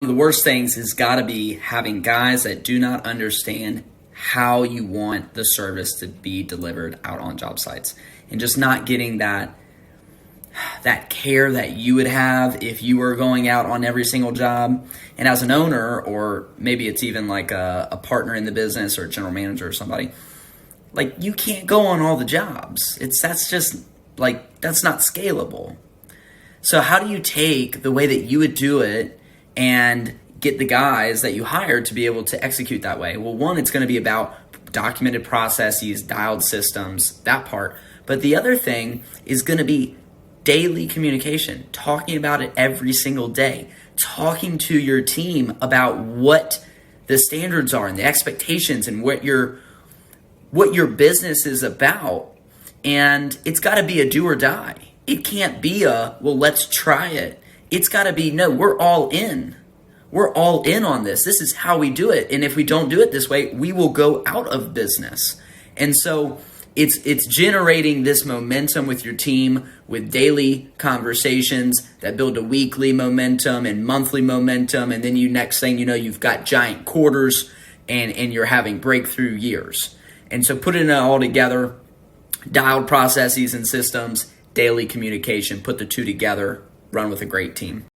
One of the worst things has got to be having guys that do not understand how you want the service to be delivered out on job sites, and just not getting that care that you would have if you were going out on every single job. And as an owner, or maybe it's even like a partner in the business or a general manager or somebody, like, you can't go on all the jobs. That's not scalable. So how do you take the way that you would do it and get the guys that you hired to be able to execute that way? Well, one, it's going to be about documented processes, dialed systems, that part. But the other thing is going to be daily communication, talking about it every single day, talking to your team about what the standards are and the expectations and what your business is about. And it's got to be a do or die. It can't be well, let's try it. It's got to be, no, we're all in. We're all in on this. This is how we do it. And if we don't do it this way, we will go out of business. And so it's generating this momentum with your team, with daily conversations that build a weekly momentum and monthly momentum. And then next thing you know, you've got giant quarters and you're having breakthrough years. And so putting it all together, dialed processes and systems, daily communication, put the two together, run with a great team.